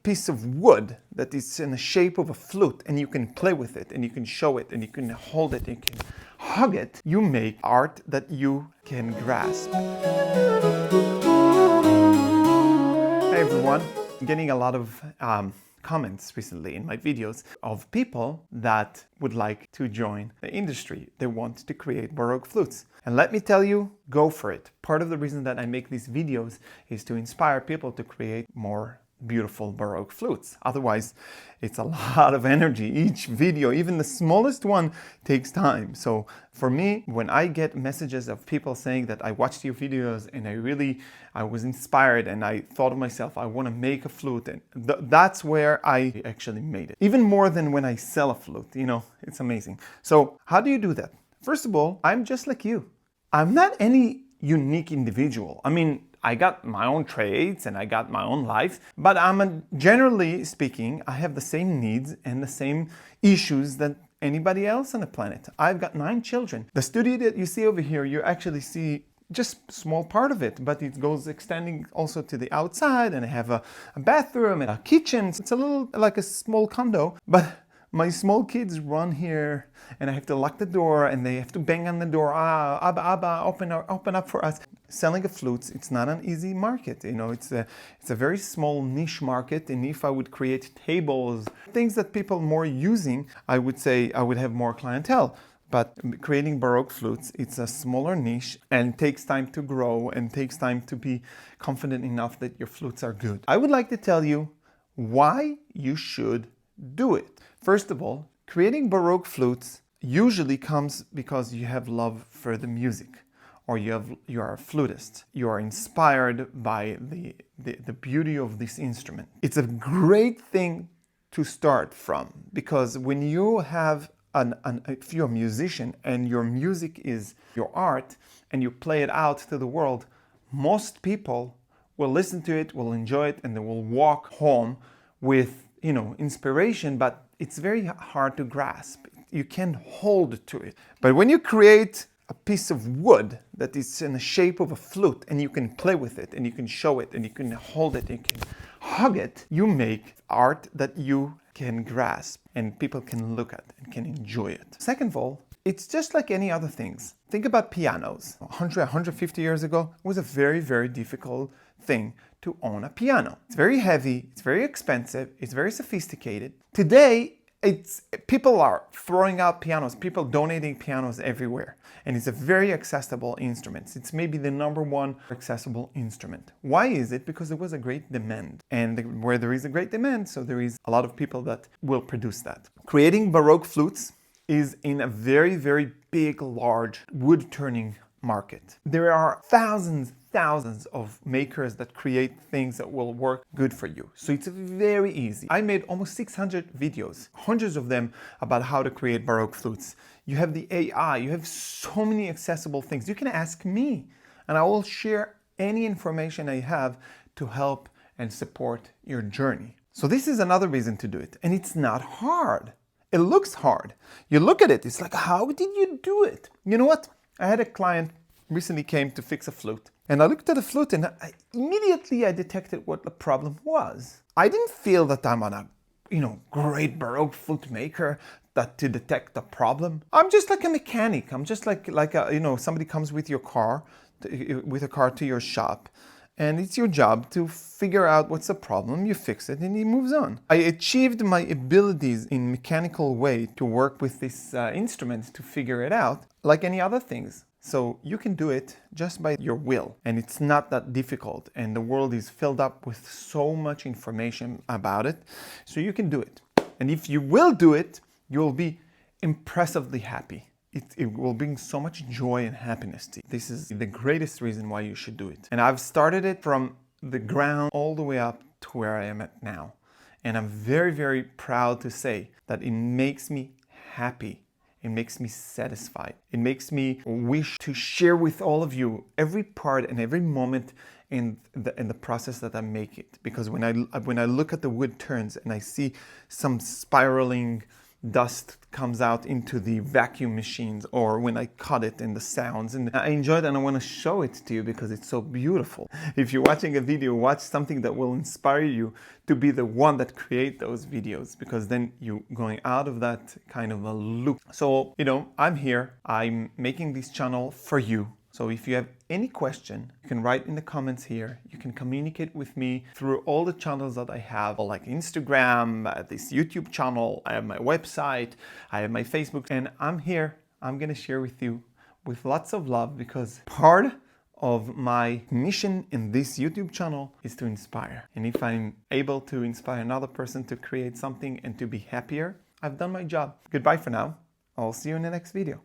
piece of wood that is in the shape of a flute and you can play with it and you can show it and you can hold it and you can hug it, you make art that you can grasp. Hey everyone, I'm getting a lot of comments recently in my videos of people that would like to join the industry. They want to create Baroque flutes. And let me tell you, go for it. Part of the reason that I make these videos is to inspire people to create more beautiful Baroque flutes. Otherwise, it's a lot of energy. Each video, even the smallest one, takes time. So for me, when I get messages of people saying that I watched your videos and I was inspired and I thought of myself, I want to make a flute, and that's where I actually made it. Even more than when I sell a flute, it's amazing. So how do you do that? First of all, I'm just like you. I'm not any unique individual. I got my own trades and I got my own life, but generally speaking, I have the same needs and the same issues that anybody else on the planet. I've got 9 children. The studio that you see over here, you actually see just a small part of it, but it goes extending also to the outside, and I have a bathroom and a kitchen. It's a little like a small condo, but my small kids run here and I have to lock the door and they have to bang on the door. Abba, open up for us. Selling a flutes, it's not an easy market. It's a very small niche market. And if I would create tables, things that people are more using, I would say I would have more clientele. But creating Baroque flutes, it's a smaller niche and takes time to grow and takes time to be confident enough that your flutes are good. I would like to tell you why you should do it. First of all, creating Baroque flutes usually comes because you have love for the music, or you are a flutist. You are inspired by the beauty of this instrument. It's a great thing to start from, because when you have if you're a musician and your music is your art and you play it out to the world, most people will listen to it, will enjoy it, and they will walk home with inspiration, but it's very hard to grasp. You can't hold to it. But when you create a piece of wood that is in the shape of a flute and you can play with it and you can show it and you can hold it and you can hug it, you make art that you can grasp and people can look at and can enjoy it. Second of all, it's just like any other things. Think about pianos. 150 years ago, it was a very, very difficult thing to own a piano. It's very heavy, it's very expensive, it's very sophisticated. Today, people are throwing out pianos, people donating pianos everywhere. And it's a very accessible instrument. It's maybe the #1 accessible instrument. Why is it? Because there was a great demand. And where there is a great demand, so there is a lot of people that will produce that. Creating Baroque flutes is in a very, very big, large wood turning market. There are thousands of makers that create things that will work good for you. So it's very easy. I made almost 600 videos, hundreds of them about how to create Baroque flutes. You have the AI, you have so many accessible things. You can ask me and I will share any information I have to help and support your journey. So this is another reason to do it. And it's not hard. It looks hard. You look at it, it's like, how did you do it? You know what? I had a client recently came to fix a flute. And I looked at the flute and immediately I detected what the problem was. I didn't feel that I'm a great Baroque flute maker to detect the problem. I'm just like a mechanic. I'm just like somebody comes with your car, with a car to your shop. And it's your job to figure out what's the problem, you fix it, and he moves on. I achieved my abilities in mechanical way to work with this instrument to figure it out, like any other things. So you can do it just by your will, and it's not that difficult, and the world is filled up with so much information about it, so you can do it. And if you will do it, you'll be impressively happy. It will bring so much joy and happiness to you. This is the greatest reason why you should do it. And I've started it from the ground all the way up to where I am at now. And I'm very, very proud to say that it makes me happy. It makes me satisfied. It makes me wish to share with all of you every part and every moment in the process that I make it. Because when I look at the wood turns and I see some spiraling, dust comes out into the vacuum machines, or when I cut it and the sounds. And I enjoy it and I want to show it to you because it's so beautiful. If you're watching a video, watch something that will inspire you to be the one that create those videos, because then you're going out of that kind of a loop. So, I'm here. I'm making this channel for you. So if you have any question, you can write in the comments here. You can communicate with me through all the channels that I have, like Instagram, this YouTube channel, I have my website, I have my Facebook, and I'm here. I'm gonna share with you with lots of love, because part of my mission in this YouTube channel is to inspire. And if I'm able to inspire another person to create something and to be happier, I've done my job. Goodbye for now. I'll see you in the next video.